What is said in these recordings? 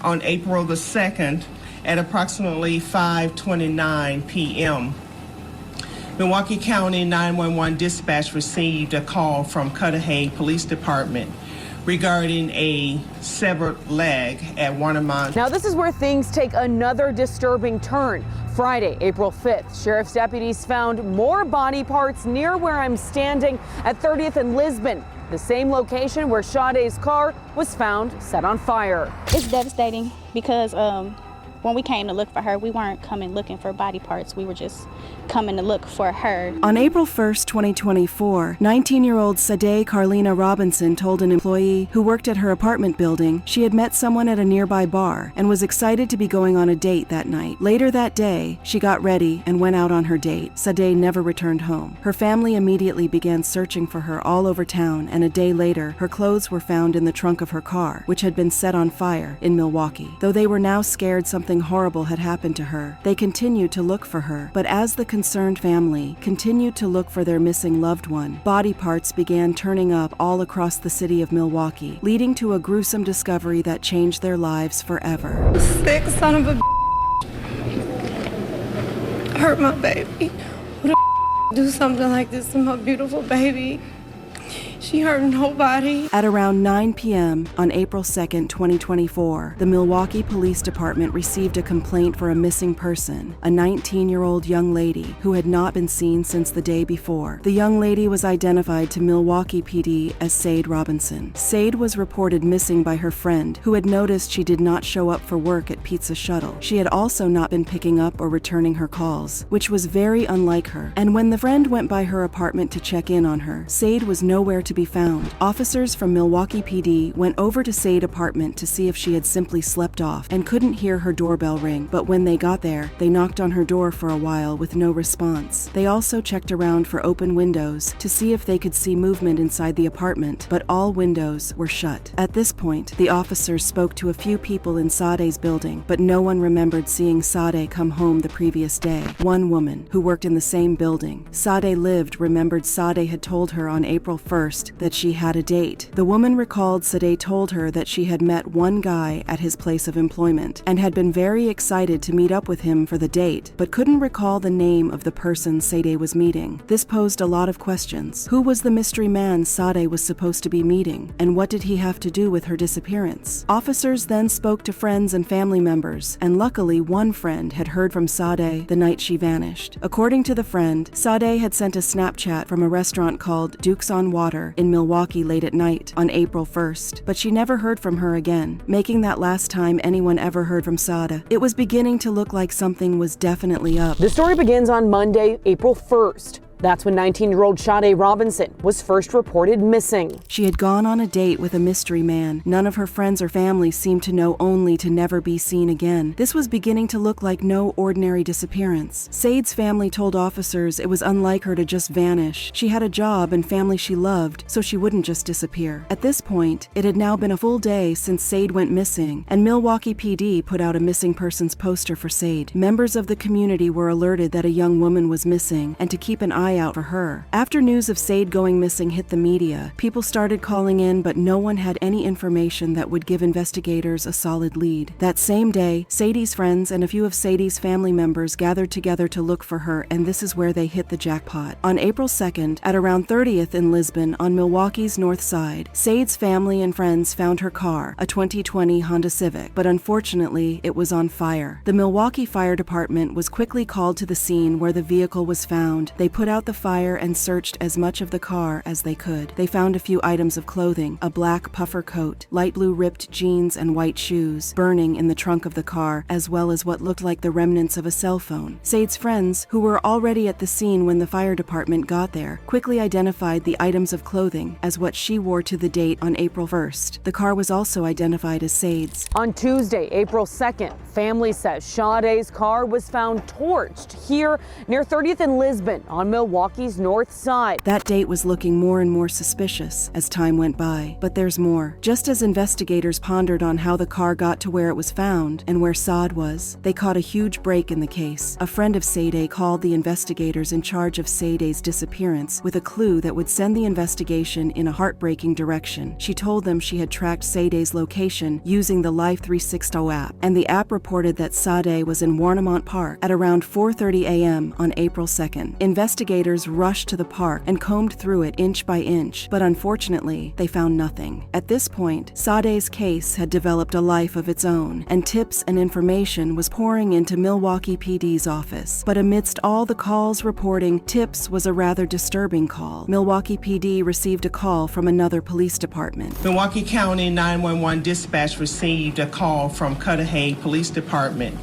on April the 2nd at approximately 5:29 p.m. Milwaukee County 911 dispatch received a call from Cudahy Police Department regarding a severed leg at Warnemont. Now this is where things take another disturbing turn. Friday, April 5th, sheriff's deputies found more body parts near where I'm standing at 30th and Lisbon, the same location where Sade's car was found set on fire. It's devastating because when we came to look for her, we weren't coming looking for body parts. We were just coming to look for her. On April 1st, 2024, 19-year-old Sade Carleena Robinson told an employee who worked at her apartment building she had met someone at a nearby bar and was excited to be going on a date that night. Later that day, she got ready and went out on her date. Sade never returned home. Her family immediately began searching for her all over town, and a day later, her clothes were found in the trunk of her car, which had been set on fire in Milwaukee. Though they were now scared something horrible had happened to her, they continued to look for her. But as the concerned family continued to look for their missing loved one, body parts began turning up all across the city of Milwaukee, leading to a gruesome discovery that changed their lives forever. Sick son of a hurt my baby. Who the do something like this to my beautiful baby? She hurt nobody. At around 9 p.m. on April 2nd, 2024, the Milwaukee Police Department received a complaint for a missing person, a 19-year-old young lady who had not been seen since the day before. The young lady was identified to Milwaukee PD as Sade Robinson. Sade was reported missing by her friend, who had noticed she did not show up for work at Pizza Shuttle. She had also not been picking up or returning her calls, which was very unlike her. And when the friend went by her apartment to check in on her, Sade was nowhere to be found. Officers from Milwaukee PD went over to Sade's apartment to see if she had simply slept off and couldn't hear her doorbell ring, but when they got there, they knocked on her door for a while with no response. They also checked around for open windows to see if they could see movement inside the apartment, but all windows were shut. At this point, the officers spoke to a few people in Sade's building, but no one remembered seeing Sade come home the previous day. One woman, who worked in the same building Sade lived, remembered Sade had told her on April 1st that she had a date. The woman recalled Sade told her that she had met one guy at his place of employment and had been very excited to meet up with him for the date, but couldn't recall the name of the person Sade was meeting. This posed a lot of questions. Who was the mystery man Sade was supposed to be meeting, and what did he have to do with her disappearance? Officers then spoke to friends and family members, and luckily one friend had heard from Sade the night she vanished. According to the friend, Sade had sent a Snapchat from a restaurant called Duke's on Water in Milwaukee late at night on April 1st, but she never heard from her again, making that last time anyone ever heard from Sade. It was beginning to look like something was definitely up. The story begins on Monday, April 1st. That's when 19-year-old Sade Robinson was first reported missing. She had gone on a date with a mystery man. None of her friends or family seemed to know, only to never be seen again. This was beginning to look like no ordinary disappearance. Sade's family told officers it was unlike her to just vanish. She had a job and family she loved, so she wouldn't just disappear. At this point, it had now been a full day since Sade went missing, and Milwaukee PD put out a missing persons poster for Sade. Members of the community were alerted that a young woman was missing and to keep an eye out for her. After news of Sade going missing hit the media, people started calling in, but no one had any information that would give investigators a solid lead. That same day, Sade's friends and a few of Sade's family members gathered together to look for her, and this is where they hit the jackpot. On April 2nd, at around 30th in Lisbon on Milwaukee's north side, Sade's family and friends found her car, a 2020 Honda Civic, but unfortunately, it was on fire. The Milwaukee Fire Department was quickly called to the scene where the vehicle was found. They put out the fire and searched as much of the car as they could. They found a few items of clothing, a black puffer coat, light blue ripped jeans, and white shoes, burning in the trunk of the car, as well as what looked like the remnants of a cell phone. Sade's friends, who were already at the scene when the fire department got there, quickly identified the items of clothing as what she wore to the date on April 1st. The car was also identified as Sade's. On Tuesday, April 2nd, family says Sade's car was found torched here near 30th and Lisbon on Milwaukee Milwaukee's north side. That date was looking more and more suspicious as time went by. But there's more. Just as investigators pondered on how the car got to where it was found and where Sade was, they caught a huge break in the case. A friend of Sade called the investigators in charge of Sade's disappearance with a clue that would send the investigation in a heartbreaking direction. She told them she had tracked Sade's location using the Life 360 app, and the app reported that Sade was in Warnemont Park at around 4:30 a.m. on April 2nd. Investigators rushed to the park and combed through it inch by inch, but unfortunately, they found nothing. At this point, Sade's case had developed a life of its own, and tips and information was pouring into Milwaukee PD's office. But amidst all the calls reporting tips was a rather disturbing call. Milwaukee PD received a call from another police department. Milwaukee County 911 dispatch received a call from Cudahy Police Department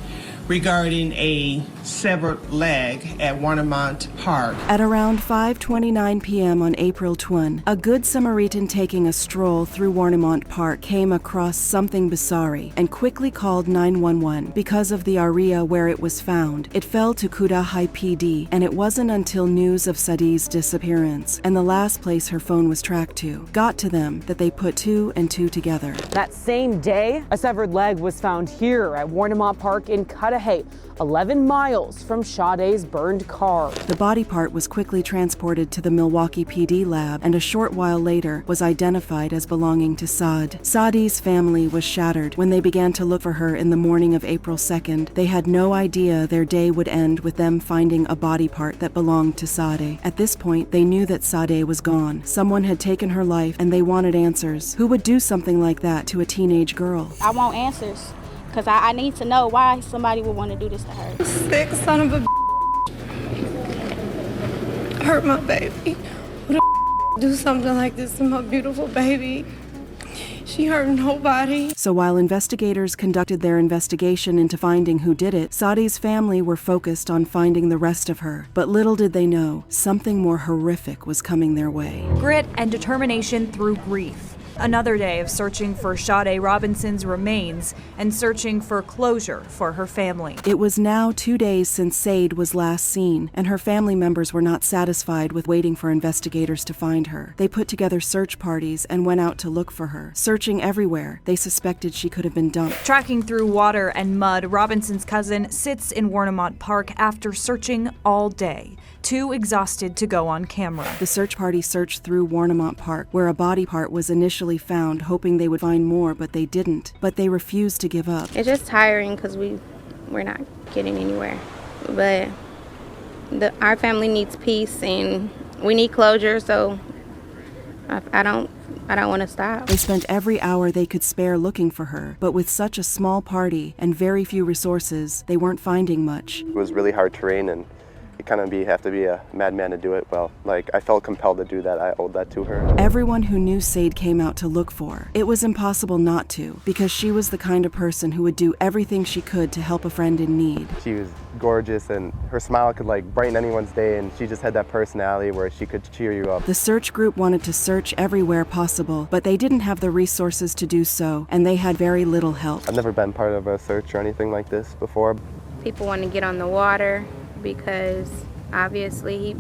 regarding a severed leg at Warnemont Park. At around 5:29 p.m. on April 20, a good Samaritan taking a stroll through Warnemont Park came across something bizarre and quickly called 911 because of the area where it was found. It fell to Cudahy PD, and it wasn't until news of Sade's disappearance and the last place her phone was tracked to got to them that they put two and two together. That same day, a severed leg was found here at Warnemont Park in Cudahy, 11 miles from Sade's burned car. The body part was quickly transported to the Milwaukee PD lab and a short while later was identified as belonging to Sade. Sade's family was shattered when they began to look for her in the morning of April 2nd. They had no idea their day would end with them finding a body part that belonged to Sade. At this point, they knew that Sade was gone. Someone had taken her life and they wanted answers. Who would do something like that to a teenage girl? I want answers, because I need to know why somebody would want to do this to her. Sick son of a hurt my baby. Who the do something like this to my beautiful baby? She hurt nobody. So while investigators conducted their investigation into finding who did it, Sade's family were focused on finding the rest of her. But little did they know, something more horrific was coming their way. Grit and determination through grief. Another day of searching for Sade Robinson's remains and searching for closure for her family. It was now 2 days since Sade was last seen, and her family members were not satisfied with waiting for investigators to find her. They put together search parties and went out to look for her. Searching everywhere, they suspected she could have been dumped. Tracking through water and mud, Robinson's cousin sits in Warnemont Park after searching all day, too exhausted to go on camera. The search party searched through Warnemont Park, where a body part was initially found, hoping they would find more, but they didn't. But they refused to give up. It's just tiring because we're not getting anywhere. But our family needs peace and we need closure, so I don't want to stop. They spent every hour they could spare looking for her, but with such a small party and very few resources, they weren't finding much. It was really hard terrain, and you kind of have to be a madman to do it. Well, I felt compelled to do that. I owed that to her. Everyone who knew Sade came out to look for her. It was impossible not to, because she was the kind of person who would do everything she could to help a friend in need. She was gorgeous, and her smile could brighten anyone's day, and she just had that personality where she could cheer you up. The search group wanted to search everywhere possible, but they didn't have the resources to do so, and they had very little help. I've never been part of a search or anything like this before. People want to get on the water because obviously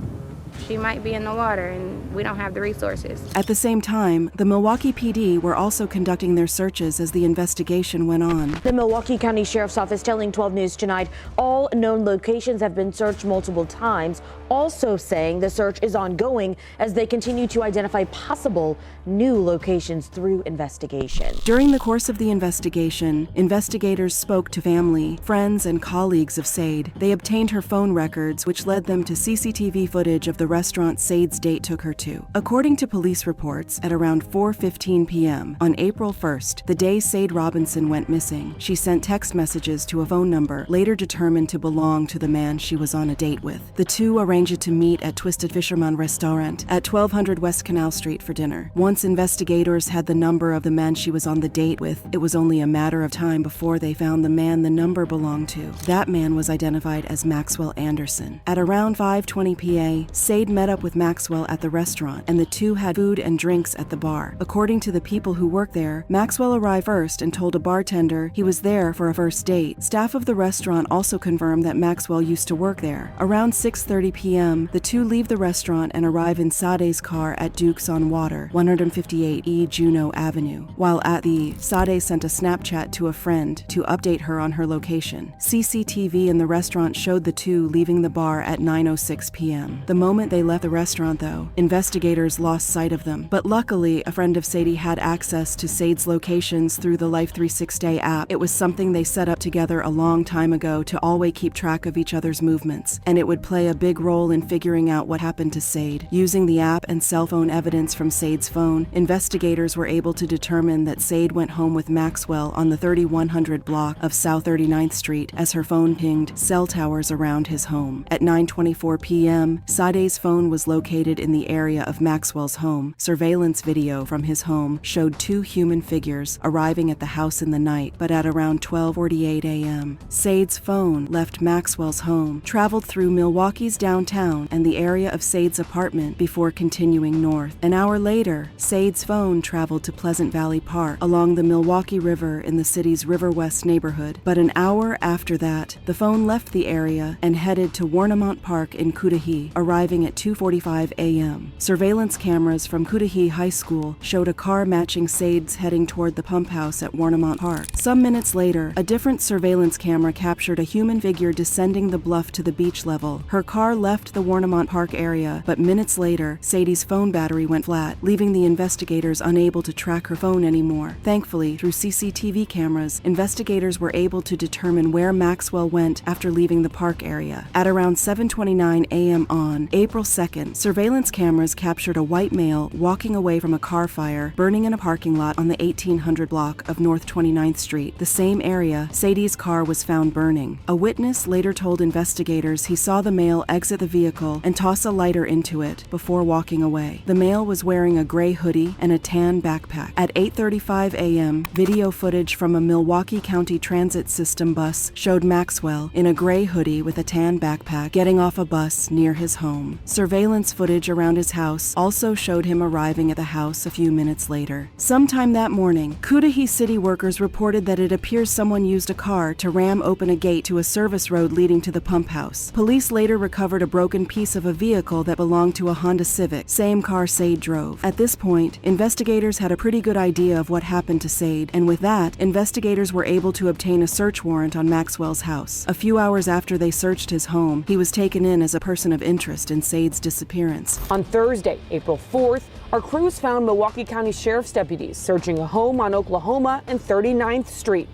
she might be in the water and we don't have the resources. At the same time, the Milwaukee PD were also conducting their searches as the investigation went on. The Milwaukee County Sheriff's Office telling 12 News tonight all known locations have been searched multiple times, also saying the search is ongoing as they continue to identify possible new locations through investigation. During the course of the investigation, investigators spoke to family, friends, and colleagues of Sade. They obtained her phone records, which led them to CCTV footage of the restaurant Sade's date took her to. According to police reports, at around 4:15 p.m. on April 1st, the day Sade Robinson went missing, she sent text messages to a phone number later determined to belong to the man she was on a date with. The two arranged to meet at Twisted Fisherman Restaurant at 1200 West Canal Street for dinner. Once investigators had the number of the man she was on the date with, it was only a matter of time before they found the man the number belonged to. That man was identified as Maxwell Anderson. At around 5:20 p.m., Sade Sade met up with Maxwell at the restaurant, and the two had food and drinks at the bar. According to the people who work there, Maxwell arrived first and told a bartender he was there for a first date. Staff of the restaurant also confirmed that Maxwell used to work there. Around 6:30 p.m., the two leave the restaurant and arrive in Sade's car at Duke's on Water, 158 E Juneau Avenue. While at the, Sade sent a Snapchat to a friend to update her on her location. CCTV in the restaurant showed the two leaving the bar at 9:06 p.m. The moment they left the restaurant, though, investigators lost sight of them. But luckily, a friend of Sade had access to Sade's locations through the Life 360 app. It was something they set up together a long time ago to always keep track of each other's movements, and it would play a big role in figuring out what happened to Sade. Using the app and cell phone evidence from Sade's phone, investigators were able to determine that Sade went home with Maxwell on the 3100 block of South 39th Street as her phone pinged cell towers around his home. At 9:24 p.m., Sade's phone was located in the area of Maxwell's home. Surveillance video from his home showed two human figures arriving at the house in the night, but at around 12:48 a.m., Sade's phone left Maxwell's home, traveled through Milwaukee's downtown and the area of Sade's apartment before continuing north. An hour later, Sade's phone traveled to Pleasant Valley Park along the Milwaukee River in the city's River West neighborhood. But an hour after that, the phone left the area and headed to Warnemont Park in Cudahy, arriving at 2:45 a.m. Surveillance cameras from Cudahy High School showed a car matching Sade's heading toward the pump house at Warnemont Park. Some minutes later, a different surveillance camera captured a human figure descending the bluff to the beach level. Her car left the Warnemont Park area, but minutes later, Sade's phone battery went flat, leaving the investigators unable to track her phone anymore. Thankfully, through CCTV cameras, investigators were able to determine where Maxwell went after leaving the park area. At around 7:29 a.m. on April 2nd, surveillance cameras captured a white male walking away from a car fire burning in a parking lot on the 1800 block of North 29th Street, the same area Sade's car was found burning. A witness later told investigators he saw the male exit the vehicle and toss a lighter into it before walking away. The male was wearing a gray hoodie and a tan backpack. At 8:35 a.m., video footage from a Milwaukee County Transit System bus showed Maxwell in a gray hoodie with a tan backpack getting off a bus near his home. Surveillance footage around his house also showed him arriving at the house a few minutes later. Sometime that morning, Cudahy city workers reported that it appears someone used a car to ram open a gate to a service road leading to the pump house. Police later recovered a broken piece of a vehicle that belonged to a Honda Civic, same car Sade drove. At this point, investigators had a pretty good idea of what happened to Sade, and with that, investigators were able to obtain a search warrant on Maxwell's house. A few hours after they searched his home, he was taken in as a person of interest in Sade's disappearance. On Thursday, April 4th, our crews found Milwaukee County Sheriff's deputies searching a home on Oklahoma and 39th Street.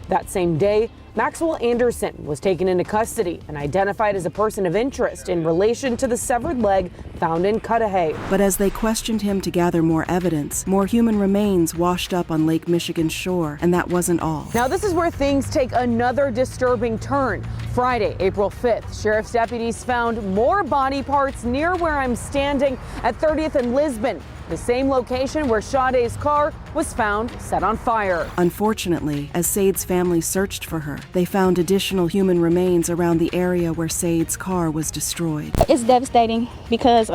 That same day, Maxwell Anderson was taken into custody and identified as a person of interest in relation to the severed leg found in Cudahy. But as they questioned him to gather more evidence, more human remains washed up on Lake Michigan's shore, and that wasn't all. Now this is where things take another disturbing turn. Friday, April 5th, sheriff's deputies found more body parts near where I'm standing at 30th and Lisbon, the same location where Sade's car was found set on fire. Unfortunately, as Sade's family searched for her, they found additional human remains around the area where Sade's car was destroyed. It's devastating because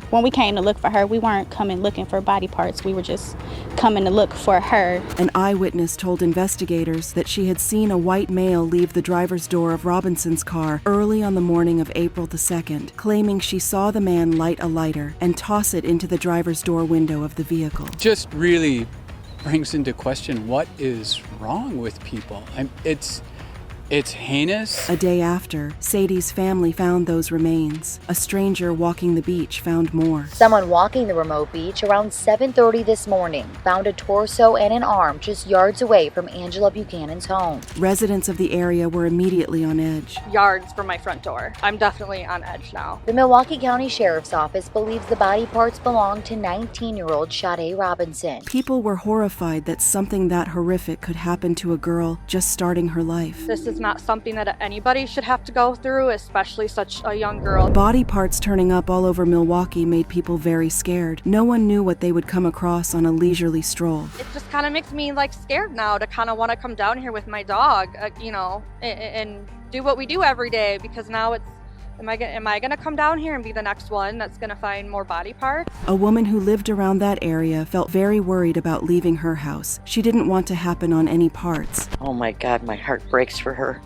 when we came to look for her, we weren't coming looking for body parts. We were just coming to look for her. An eyewitness told investigators that she had seen a white male leave the driver's door of Robinson's car early on the morning of April the 2nd, claiming she saw the man light a lighter and toss it into the driver's door window of the vehicle. Just really brings into question what is wrong with people. It's heinous. A day after, Sade's family found those remains. A stranger walking the beach found more. Someone walking the remote beach around 7:30 this morning found a torso and an arm just yards away from Angela Buchanan's home. Residents of the area were immediately on edge. Yards from my front door. I'm definitely on edge now. The Milwaukee County Sheriff's Office believes the body parts belong to 19-year-old Sade Robinson. People were horrified that something that horrific could happen to a girl just starting her life. This is not something that anybody should have to go through, especially such a young girl. Body parts turning up all over Milwaukee made people very scared. No one knew what they would come across on a leisurely stroll. It just kind of makes me scared now to kind of want to come down here with my dog, and do what we do every day, because now it's Am I gonna come down here and be the next one that's gonna find more body parts? A woman who lived around that area felt very worried about leaving her house. She didn't want to happen on any parts. Oh my God, my heart breaks for her.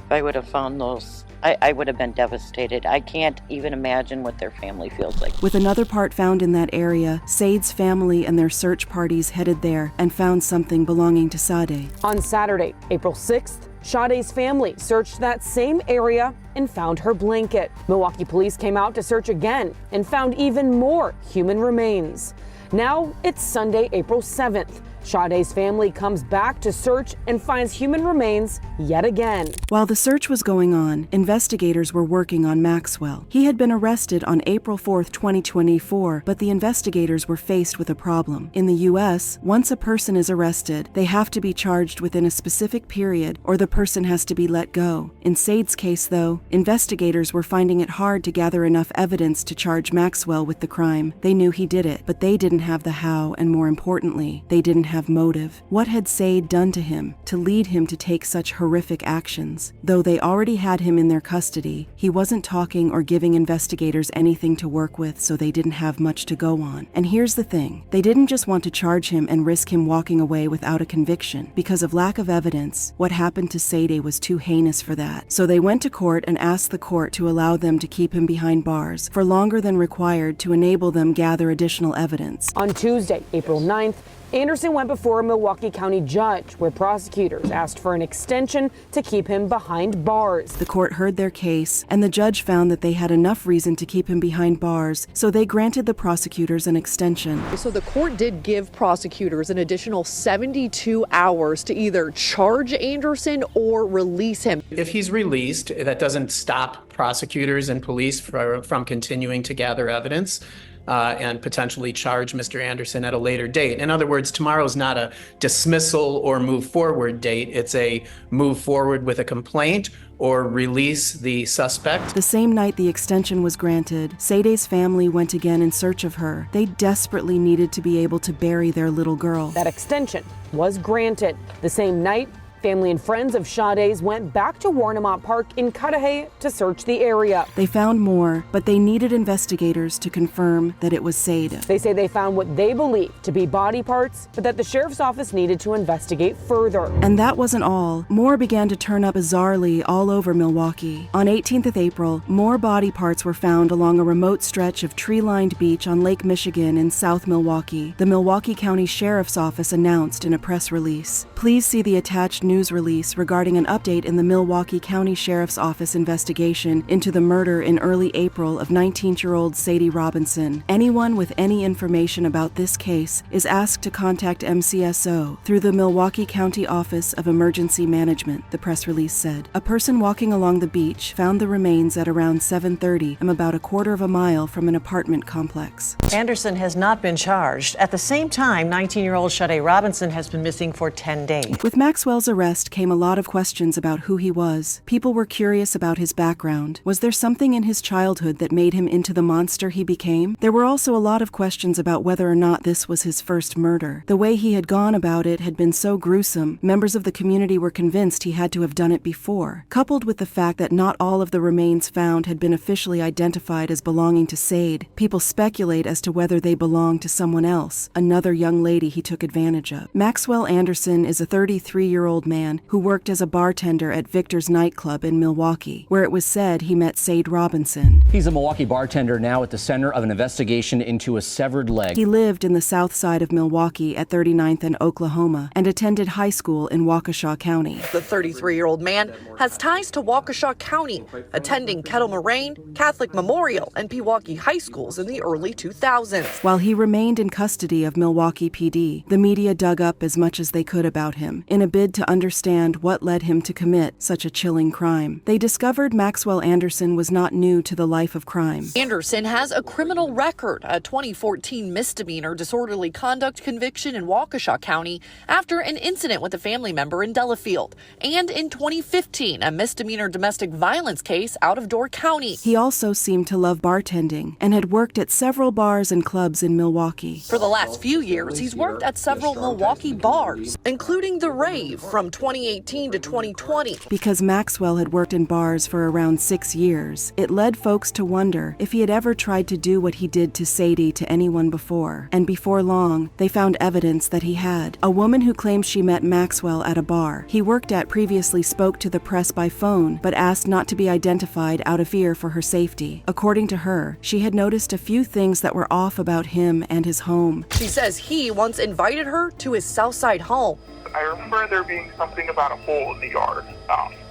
If I would have found those, I would have been devastated. I can't even imagine what their family feels like. With another part found in that area, Sade's family and their search parties headed there and found something belonging to Sade. On Saturday, April 6th, Sade's family searched that same area and found her blanket. Milwaukee police came out to search again and found even more human remains. Now it's Sunday, April 7th. Sade's family comes back to search and finds human remains yet again. While the search was going on, investigators were working on Maxwell. He had been arrested on April 4th, 2024, but the investigators were faced with a problem. In the U.S., once a person is arrested, they have to be charged within a specific period or the person has to be let go. In Sade's case, though, investigators were finding it hard to gather enough evidence to charge Maxwell with the crime. They knew he did it, but they didn't have the how, and more importantly, they didn't have motive. What had Sade done to him to lead him to take such horrific actions? Though they already had him in their custody, he wasn't talking or giving investigators anything to work with, so they didn't have much to go on. And here's the thing, they didn't just want to charge him and risk him walking away without a conviction. Because of lack of evidence, what happened to Sade was too heinous for that. So they went to court and asked the court to allow them to keep him behind bars for longer than required to enable them gather additional evidence. On Tuesday, April 9th, Anderson went before a Milwaukee County judge where prosecutors asked for an extension to keep him behind bars. The court heard their case, and the judge found that they had enough reason to keep him behind bars, so they granted the prosecutors an extension. So the court did give prosecutors an additional 72 hours to either charge Anderson or release him. If he's released, that doesn't stop prosecutors and police from continuing to gather evidence. And potentially charge Mr. Anderson at a later date. In other words, tomorrow's not a dismissal or move forward date. It's a move forward with a complaint or release the suspect. The same night the extension was granted, Sade's family went again in search of her. They desperately needed to be able to bury their little girl. That extension was granted. The same night, family and friends of Sade's went back to Warnemont Park in Cudahy to search the area. They found more, but they needed investigators to confirm that it was Sade. They say they found what they believed to be body parts, but that the sheriff's office needed to investigate further. And that wasn't all. More began to turn up bizarrely all over Milwaukee. On 18th of April, more body parts were found along a remote stretch of tree-lined beach on Lake Michigan in South Milwaukee. The Milwaukee County Sheriff's Office announced in a press release. Please see the attached news release regarding an update in the Milwaukee County Sheriff's Office investigation into the murder in early April of 19-year-old Sade Robinson. Anyone with any information about this case is asked to contact MCSO through the Milwaukee County Office of Emergency Management, the press release said. A person walking along the beach found the remains at around 7:30 and about a quarter of a mile from an apartment complex. Anderson has not been charged. At the same time, 19-year-old Sade Robinson has been missing for 10 days. With Maxwell's arrest came a lot of questions about who he was. People were curious about his background. Was there something in his childhood that made him into the monster he became? There were also a lot of questions about whether or not this was his first murder. The way he had gone about it had been so gruesome, members of the community were convinced he had to have done it before. Coupled with the fact that not all of the remains found had been officially identified as belonging to Sade, people speculate as to whether they belonged to someone else, another young lady he took advantage of. Maxwell Anderson is a 33-year-old man who worked as a bartender at Victor's nightclub in Milwaukee, where it was said he met Sade Robinson. He's a Milwaukee bartender now at the center of an investigation into a severed leg. He lived in the south side of Milwaukee at 39th and Oklahoma and attended high school in Waukesha County. The 33-year-old man has ties to Waukesha County, attending Kettle Moraine, Catholic Memorial, and Pewaukee high schools in the early 2000s. While he remained in custody of Milwaukee PD, the media dug up as much as they could about him in a bid to understand what led him to commit such a chilling crime. They discovered Maxwell Anderson was not new to the life of crime. Anderson has a criminal record, a 2014 misdemeanor disorderly conduct conviction in Waukesha County after an incident with a family member in Delafield, and in 2015, a misdemeanor domestic violence case out of Door County. He also seemed to love bartending and had worked at several bars and clubs in Milwaukee. For the last few years, he's worked at several Milwaukee bars, including The Rave, from from 2018 to 2020. Because Maxwell had worked in bars for around 6 years, it led folks to wonder if he had ever tried to do what he did to Sade to anyone before. And before long, they found evidence that he had. A woman who claims she met Maxwell at a bar he worked at previously spoke to the press by phone, but asked not to be identified out of fear for her safety. According to her, she had noticed a few things that were off about him and his home. She says he once invited her to his Southside home. I remember there being something about a hole in the yard,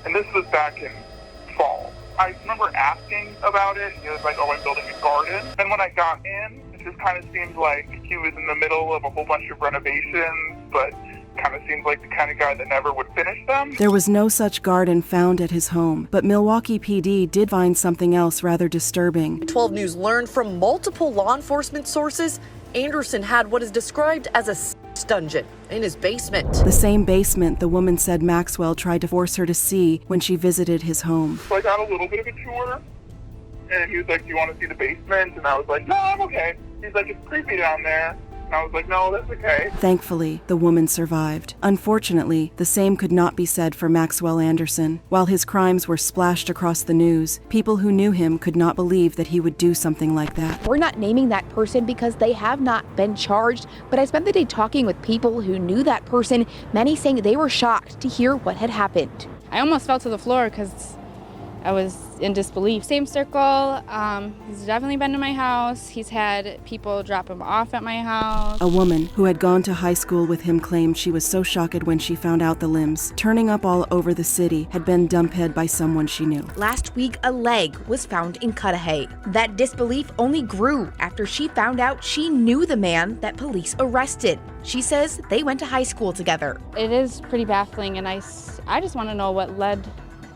and this was back in fall. I remember asking about it. He was like, oh, I'm building a garden. And when I got in, it just kind of seemed like he was in the middle of a whole bunch of renovations, but kind of seems like the kind of guy that never would finish them. There was no such garden found at his home, but Milwaukee PD did find something else rather disturbing. 12 News learned from multiple law enforcement sources Anderson had what is described as a dungeon in his basement. The same basement the woman said Maxwell tried to force her to see when she visited his home. So I got a little bit of a tour, and he was like, do you want to see the basement? And I was like, no, I'm okay. He's like, it's creepy down there. And I was like, no, that's okay. Thankfully, the woman survived. Unfortunately, the same could not be said for Maxwell Anderson. While his crimes were splashed across the news, people who knew him could not believe that he would do something like that. We're not naming that person because they have not been charged, but I spent the day talking with people who knew that person, many saying they were shocked to hear what had happened. I almost fell to the floor because I was in disbelief. Same circle. He's definitely been to my house. He's had people drop him off at my house. A woman who had gone to high school with him claimed she was so shocked when she found out the limbs, turning up all over the city, had been dumped by someone she knew. Last week, a leg was found in Cudahy. That disbelief only grew after she found out she knew the man that police arrested. She says they went to high school together. It is pretty baffling, and I just want to know what led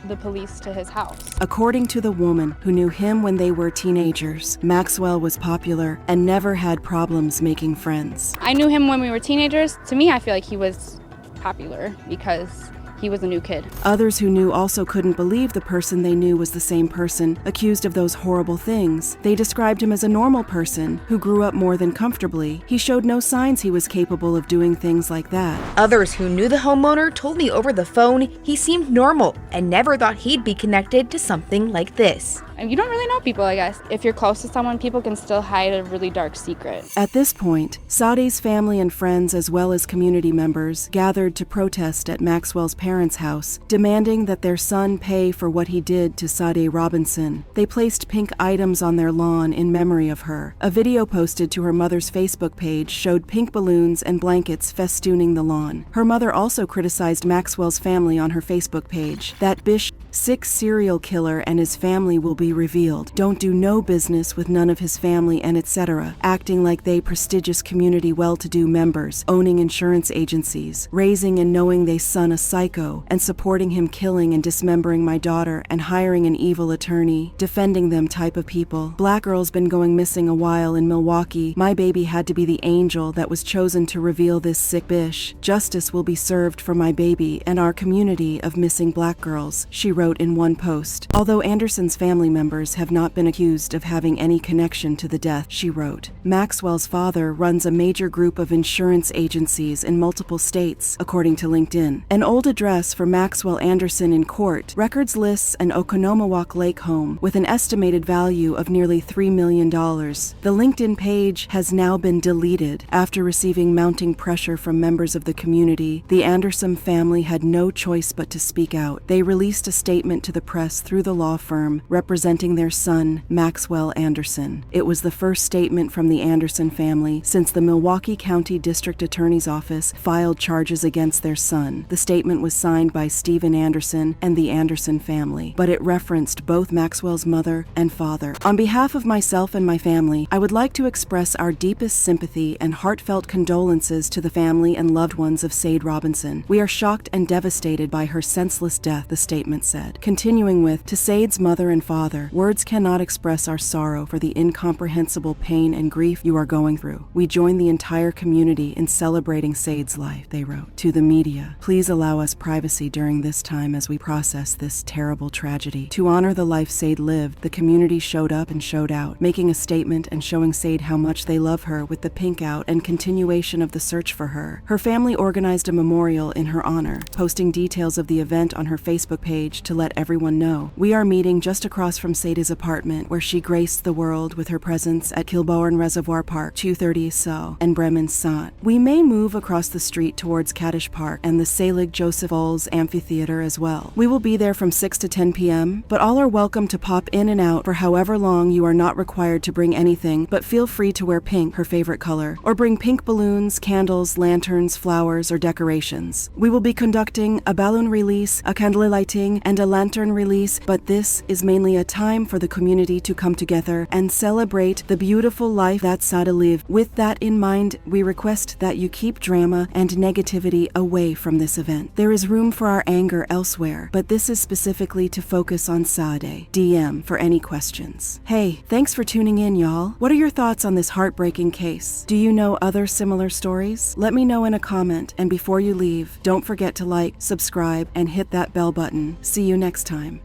the police to his house. According to the woman who knew him when they were teenagers, Maxwell was popular and never had problems making friends. I knew him when we were teenagers. To me, I feel like he was popular because he was a new kid. Others who knew also couldn't believe the person they knew was the same person accused of those horrible things. They described him as a normal person who grew up more than comfortably. He showed no signs he was capable of doing things like that. Others who knew the homeowner told me over the phone he seemed normal and never thought he'd be connected to something like this. And you don't really know people, I guess. If you're close to someone, people can still hide a really dark secret. At this point, Sade's family and friends, as well as community members, gathered to protest at Maxwell's parents' house, demanding that their son pay for what he did to Sade Robinson. They placed pink items on their lawn in memory of her. A video posted to her mother's Facebook page showed pink balloons and blankets festooning the lawn. Her mother also criticized Maxwell's family on her Facebook page. That bish sick serial killer and his family will be revealed. Don't do no business with none of his family and etc. Acting like they prestigious community well-to-do members, owning insurance agencies, raising and knowing they son a psycho, and supporting him killing and dismembering my daughter and hiring an evil attorney, defending them type of people. Black girl's been going missing a while in Milwaukee. My baby had to be the angel that was chosen to reveal this sick bish. Justice will be served for my baby and our community of missing black girls, she wrote in one post. Although Anderson's family members have not been accused of having any connection to the death, she wrote. Maxwell's father runs a major group of insurance agencies in multiple states, according to LinkedIn. An old address for Maxwell Anderson in court records lists an Oconomowoc Lake home with an estimated value of nearly $3 million. The LinkedIn page has now been deleted after receiving mounting pressure from members of the community. The Anderson family had no choice but to speak out. They released a statement to the press through the law firm representing their son, Maxwell Anderson. It was the first statement from the Anderson family since the Milwaukee County District Attorney's Office filed charges against their son. The statement was signed by Stephen Anderson and the Anderson family, but it referenced both Maxwell's mother and father. On behalf of myself and my family, I would like to express our deepest sympathy and heartfelt condolences to the family and loved ones of Sade Robinson. We are shocked and devastated by her senseless death, the statement said. Continuing with, to Sade's mother and father, father, words cannot express our sorrow for the incomprehensible pain and grief you are going through. We join the entire community in celebrating Sade's life, they wrote. To the media, please allow us privacy during this time as we process this terrible tragedy. To honor the life Sade lived, the community showed up and showed out, making a statement and showing Sade how much they love her with the pink out and continuation of the search for her. Her family organized a memorial in her honor, posting details of the event on her Facebook page to let everyone know. We are meeting just across from Sade's apartment, where she graced the world with her presence at Kilbourne Reservoir Park, 230 So, and Bremen Sant. We may move across the street towards Kaddish Park and the Selig Joseph Oles Amphitheater as well. We will be there from 6 to 10 p.m., but all are welcome to pop in and out for however long. You are not required to bring anything, but feel free to wear pink, her favorite color, or bring pink balloons, candles, lanterns, flowers, or decorations. We will be conducting a balloon release, a candle lighting, and a lantern release, but this is mainly a time for the community to come together and celebrate the beautiful life that Sade lived. With that in mind, we request that you keep drama and negativity away from this event. There is room for our anger elsewhere, but this is specifically to focus on Sade. DM for any questions. Hey, thanks for tuning in, y'all. What are your thoughts on this heartbreaking case? Do you know other similar stories? Let me know in a comment, and before you leave, don't forget to like, subscribe, and hit that bell button. See you next time.